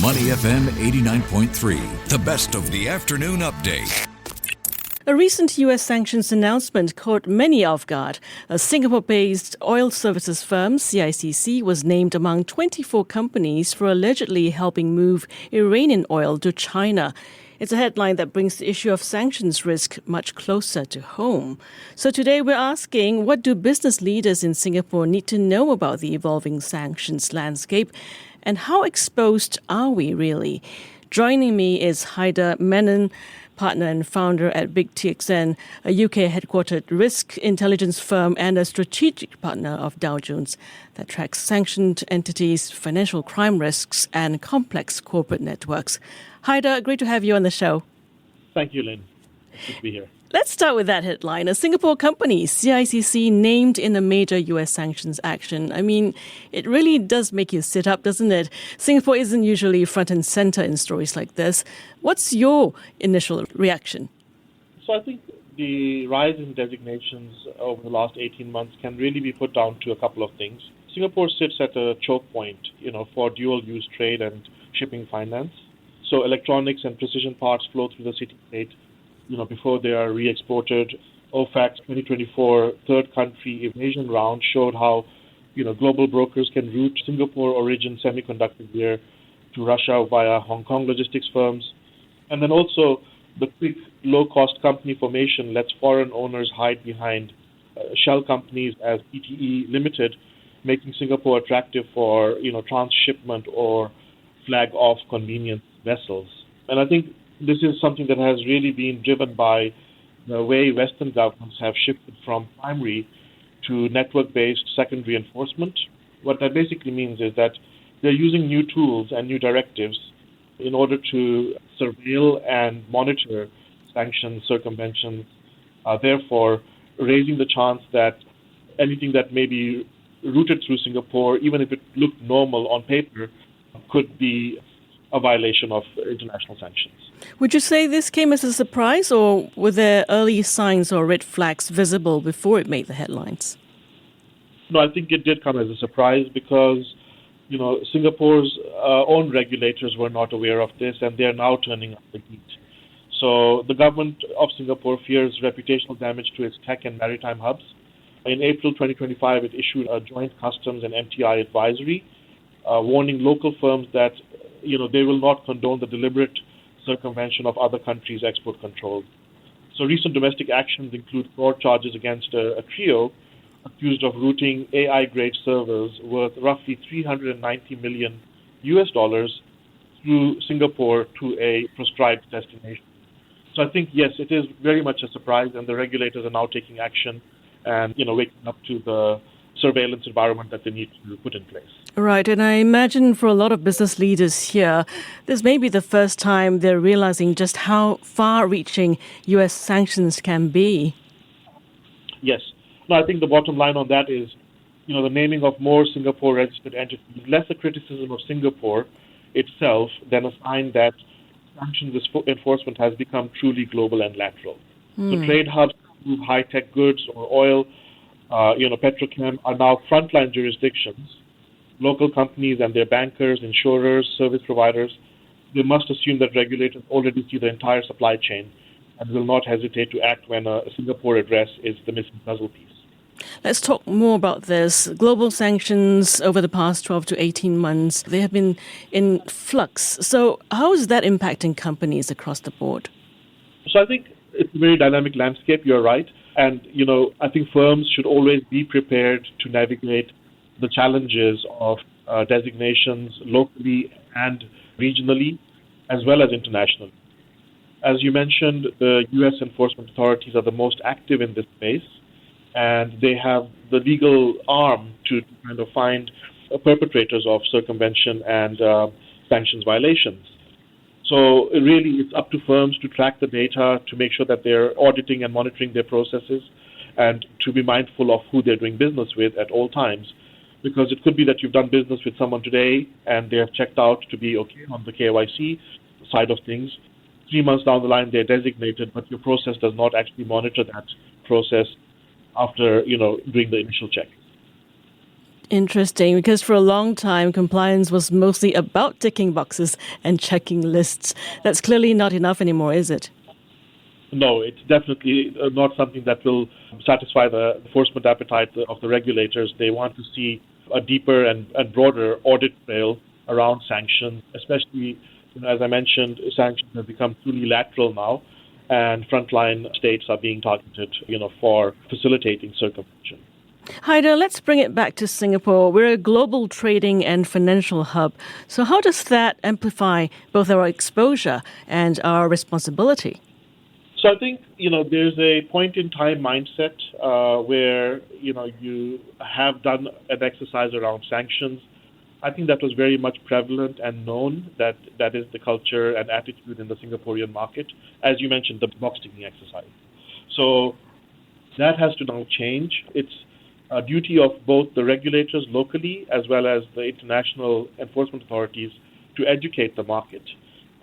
Money FM 89.3, the best of the afternoon update. A recent U.S. sanctions announcement caught many off guard. A Singapore-based oil services firm, CCIC, was named among 24 companies for allegedly helping move Iranian oil to China. It's a headline that brings the issue of sanctions risk much closer to home. So today we're asking, what do business leaders in Singapore need to know about the evolving sanctions landscape? And how exposed are we really? Joining me is Haider Mannan, partner and founder at BIGTXN, a UK-headquartered risk intelligence firm and a strategic partner of Dow Jones that tracks sanctioned entities, financial crime risks, and complex corporate networks. Haider, great to have you on the show. Thank you, Lynn. Good to be here. Let's start with that headline. A Singapore company, CCIC, named in a major U.S. sanctions action. I mean, it really does make you sit up, doesn't it? Singapore isn't usually front and center in stories like this. What's your initial reaction? So I think the rise in designations over the last 18 months can really be put down to a couple of things. Singapore sits at a choke point, for dual-use trade and shipping finance. So electronics and precision parts flow through the city-state before they are re-exported. OFAC's 2024 third country evasion round showed how, global brokers can route Singapore-origin semiconductor gear to Russia via Hong Kong logistics firms. And then also the quick, low-cost company formation lets foreign owners hide behind shell companies as PTE Limited, making Singapore attractive for, transshipment or flag-off convenience vessels. And I think this is something that has really been driven by the way Western governments have shifted from primary to network-based secondary enforcement. What that basically means is that they're using new tools and new directives in order to surveil and monitor sanctions, circumventions, therefore raising the chance that anything that may be routed through Singapore, even if it looked normal on paper, could be a violation of international sanctions. Would you say this came as a surprise, or were there early signs or red flags visible before it made the headlines? No, I think it did come as a surprise because, Singapore's own regulators were not aware of this, and they are now turning up the heat. So the government of Singapore fears reputational damage to its tech and maritime hubs. In April 2025, it issued a joint customs and MTI advisory, warning local firms that they will not condone the deliberate circumvention of other countries' export controls. So recent domestic actions include fraud charges against a trio accused of routing AI-grade servers worth roughly $390 million through Singapore to a prescribed destination. So I think, yes, it is very much a surprise, and the regulators are now taking action and, waking up to the surveillance environment that they need to put in place. Right, and I imagine for a lot of business leaders here, this may be the first time they're realizing just how far-reaching U.S. sanctions can be. Yes. No, I think the bottom line on that is, the naming of more Singapore-registered entities, less a criticism of Singapore itself than a sign that sanctions enforcement has become truly global and lateral. So trade hubs move high-tech goods or oil, petrochem are now frontline jurisdictions. Local companies and their bankers, insurers, service providers, they must assume that regulators already see the entire supply chain and will not hesitate to act when a Singapore address is the missing puzzle piece. Let's talk more about this. Global sanctions over the past 12 to 18 months, they have been in flux. So how is that impacting companies across the board? So I think it's a very dynamic landscape, you're right. And, I think firms should always be prepared to navigate the challenges of designations locally and regionally, as well as internationally. As you mentioned, the U.S. enforcement authorities are the most active in this space, and they have the legal arm to kind of find perpetrators of circumvention and sanctions violations. So really, it's up to firms to track the data, to make sure that they're auditing and monitoring their processes, and to be mindful of who they're doing business with at all times. Because it could be that you've done business with someone today and they have checked out to be okay on the KYC side of things. 3 months down the line, they're designated, but your process does not actually monitor that process after, doing the initial check. Interesting, because for a long time, compliance was mostly about ticking boxes and checking lists. That's clearly not enough anymore, is it? No, it's definitely not something that will satisfy the enforcement appetite of the regulators. They want to see a deeper and broader audit trail around sanctions, especially, as I mentioned, sanctions have become truly lateral now, and frontline states are being targeted, for facilitating circumvention. Haider, let's bring it back to Singapore. We're a global trading and financial hub. So how does that amplify both our exposure and our responsibility? So I think, there's a point-in-time mindset where, you have done an exercise around sanctions. I think that was very much prevalent and known that is the culture and attitude in the Singaporean market. As you mentioned, the box-ticking exercise. So that has to now change. It's a duty of both the regulators locally as well as the international enforcement authorities to educate the market.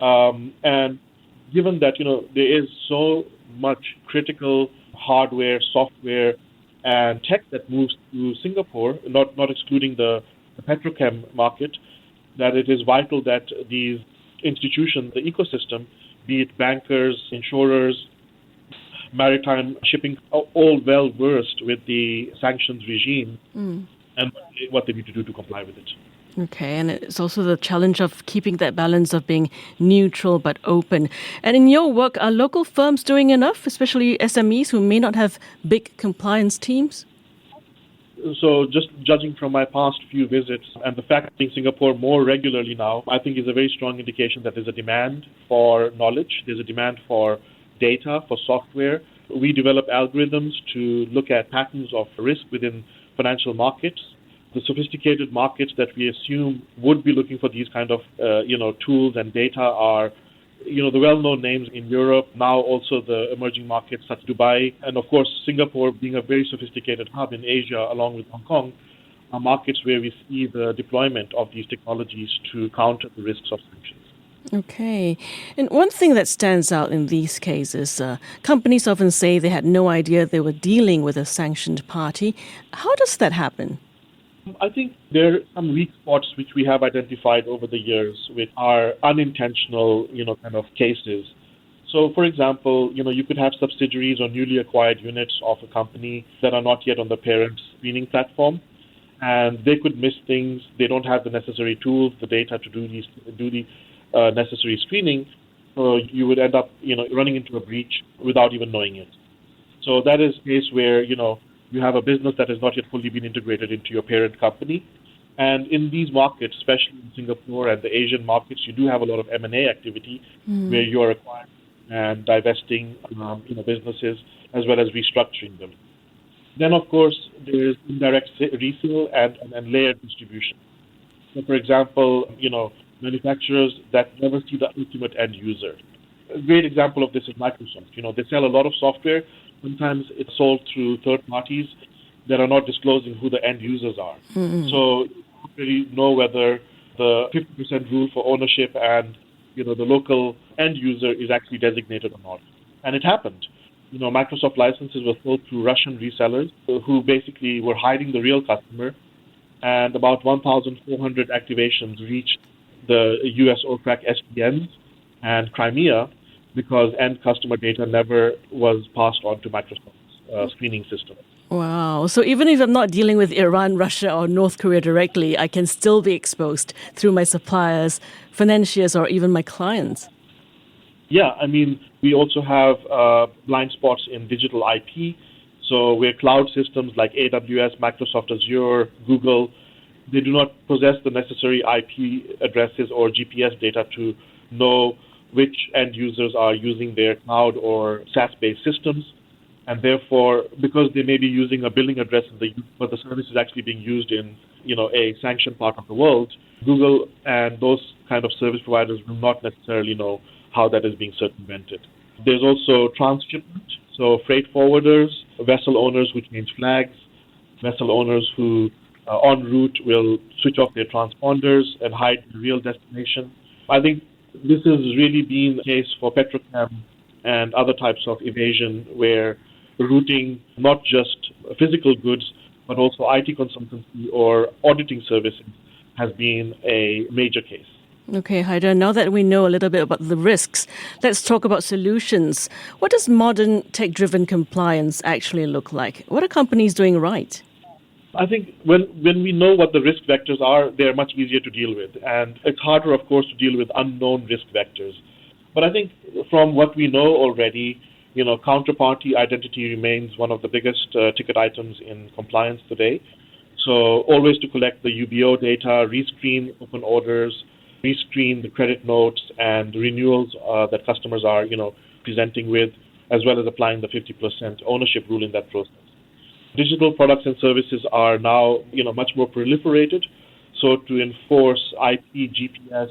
And given that, there is so much critical hardware, software, and tech that moves through Singapore, not excluding the petrochem market, that it is vital that these institutions, the ecosystem, be it bankers, insurers, maritime shipping, are all well versed with the sanctions regime and what they need to do to comply with it. Okay, and it's also the challenge of keeping that balance of being neutral but open. And in your work, are local firms doing enough, especially SMEs who may not have big compliance teams? So just judging from my past few visits and the fact that in Singapore more regularly now, I think is a very strong indication that there's a demand for knowledge, there's a demand for data, for software. We develop algorithms to look at patterns of risk within financial markets. The sophisticated markets that we assume would be looking for these kind of, tools and data are, the well-known names in Europe, now also the emerging markets such as Dubai, and of course Singapore being a very sophisticated hub in Asia along with Hong Kong, are markets where we see the deployment of these technologies to counter the risks of sanctions. Okay. And one thing that stands out in these cases, companies often say they had no idea they were dealing with a sanctioned party. How does that happen? I think there are some weak spots which we have identified over the years with our unintentional, kind of cases. So, for example, you could have subsidiaries or newly acquired units of a company that are not yet on the parent screening platform, and they could miss things. They don't have the necessary tools, the data to do the necessary screening. So you would end up, running into a breach without even knowing it. So that is a case where, you have a business that has not yet fully been integrated into your parent company. And in these markets, especially in Singapore and the Asian markets, you do have a lot of M&A activity where you're acquiring and divesting businesses as well as restructuring them. Then, of course, there is indirect resale and layered distribution. So, for example, manufacturers that never see the ultimate end user. A great example of this is Microsoft. They sell a lot of software. Sometimes it's sold through third parties that are not disclosing who the end users are. Mm-hmm. So you don't really know whether the 50% rule for ownership and the local end user is actually designated or not. And it happened. Microsoft licenses were sold through Russian resellers who basically were hiding the real customer, and about 1,400 activations reached the US OFAC SPNs and Crimea because end customer data never was passed on to Microsoft's screening system. Wow. So even if I'm not dealing with Iran, Russia, or North Korea directly, I can still be exposed through my suppliers, financiers, or even my clients. Yeah, we also have blind spots in digital IP. So where cloud systems like AWS, Microsoft Azure, Google, they do not possess the necessary IP addresses or GPS data to know which end users are using their cloud or SaaS-based systems. And therefore, because they may be using a billing address but the service is actually being used in, a sanctioned part of the world, Google and those kind of service providers will not necessarily know how that is being circumvented. There's also transshipment, so freight forwarders, vessel owners who change flags, vessel owners who en route will switch off their transponders and hide the real destination. I think this has really been the case for petrochem and other types of evasion where routing not just physical goods but also IT consultancy or auditing services has been a major case. Okay, Haider, now that we know a little bit about the risks, let's talk about solutions. What does modern tech-driven compliance actually look like? What are companies doing right? I think when we know what the risk vectors are, they're much easier to deal with. And it's harder, of course, to deal with unknown risk vectors. But I think from what we know already, counterparty identity remains one of the biggest ticket items in compliance today. So always to collect the UBO data, rescreen open orders, rescreen the credit notes and renewals that customers are, presenting with, as well as applying the 50% ownership rule in that process. Digital products and services are now, much more proliferated. So to enforce IP, GPS,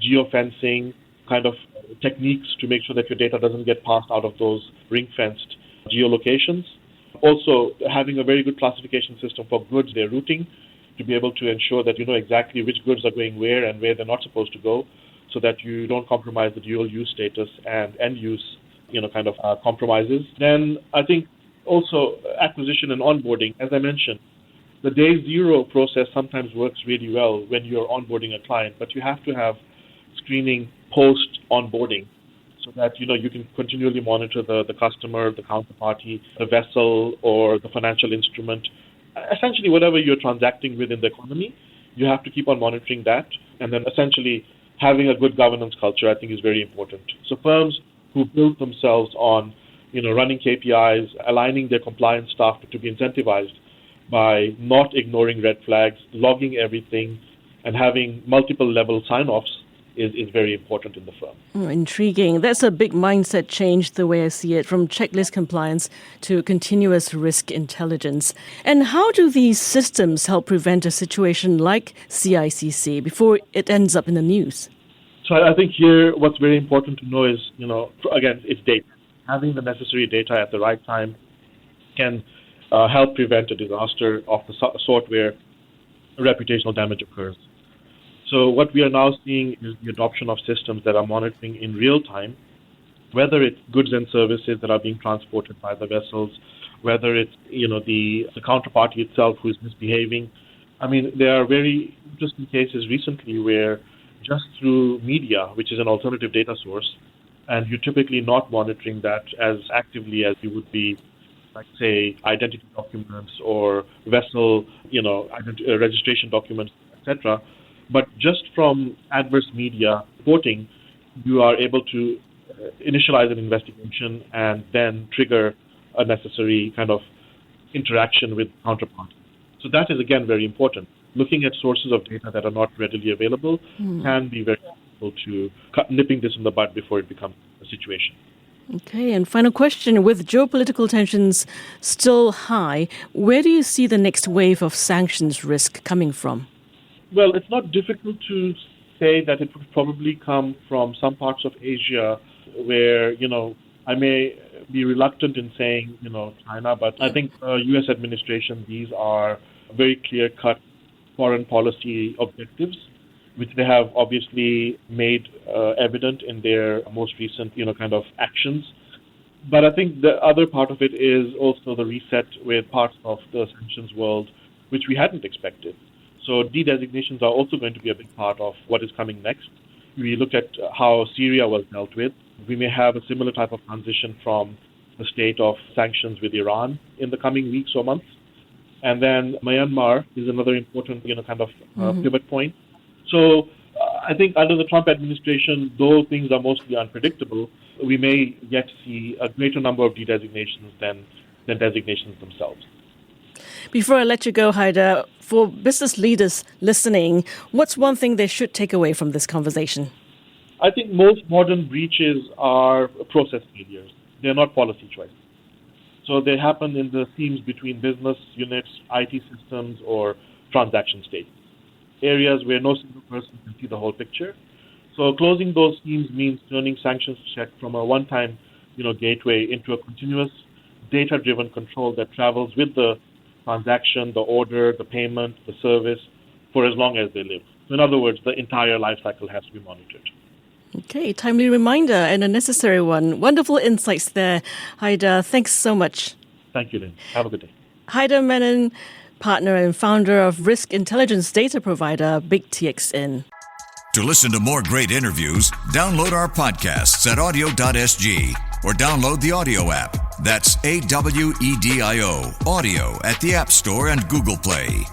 geofencing kind of techniques to make sure that your data doesn't get passed out of those ring-fenced geolocations. Also, having a very good classification system for goods, their routing, to be able to ensure that you know exactly which goods are going where and where they're not supposed to go, so that you don't compromise the dual use status and end use, compromises. Then I think also acquisition and onboarding, as I mentioned, the day zero process sometimes works really well when you're onboarding a client, but you have to have screening post onboarding so that you can continually monitor the customer, the counterparty, the vessel, or the financial instrument. Essentially, whatever you're transacting with in the economy, you have to keep on monitoring that. And then essentially having a good governance culture, I think, is very important. So firms who build themselves on running KPIs, aligning their compliance staff to be incentivized by not ignoring red flags, logging everything, and having multiple level sign-offs is very important in the firm. Oh, intriguing. That's a big mindset change, the way I see it, from checklist compliance to continuous risk intelligence. And how do these systems help prevent a situation like CICC before it ends up in the news? So I think here what's very important to know is, again, it's data. Having the necessary data at the right time can help prevent a disaster of the sort where reputational damage occurs. So what we are now seeing is the adoption of systems that are monitoring in real time, whether it's goods and services that are being transported by the vessels, whether it's the counterparty itself who is misbehaving. I mean, there are very interesting cases recently where just through media, which is an alternative data source, and you're typically not monitoring that as actively as you would be, like, say, identity documents or vessel, registration documents, etc. But just from adverse media reporting, you are able to initialize an investigation and then trigger a necessary kind of interaction with counterparty. So that is, again, very important. Looking at sources of data that are not readily available can be very helpful to nipping this in the bud before it becomes a situation. Okay, and final question. With geopolitical tensions still high, where do you see the next wave of sanctions risk coming from? Well, it's not difficult to say that it would probably come from some parts of Asia where, I may be reluctant in saying, China, but I think U.S. administration, these are very clear-cut foreign policy objectives, which they have obviously made evident in their most recent, actions. But I think the other part of it is also the reset with parts of the sanctions world, which we hadn't expected. So de-designations are also going to be a big part of what is coming next. We look at how Syria was dealt with. We may have a similar type of transition from the state of sanctions with Iran in the coming weeks or months. And then Myanmar is another important, pivot point. So I think under the Trump administration, though things are mostly unpredictable, we may yet see a greater number of de-designations than designations themselves. Before I let you go, Haider, for business leaders listening, what's one thing they should take away from this conversation? I think most modern breaches are process failures. They're not policy choices. So they happen in the seams between business units, IT systems, or transaction states, areas where no single person can see the whole picture. So closing those seams means turning sanctions check from a one-time, gateway into a continuous data-driven control that travels with the transaction, the order, the payment, the service, for as long as they live. So in other words, the entire life cycle has to be monitored. Okay, timely reminder and a necessary one. Wonderful insights there, Haider. Thanks so much. Thank you, Lynn. Have a good day. Haider Mannan, partner and founder of risk intelligence data provider BIGTXN. To listen to more great interviews, download our podcasts at audio.sg or download the audio app. That's AWEDIO, audio at the App Store and Google Play.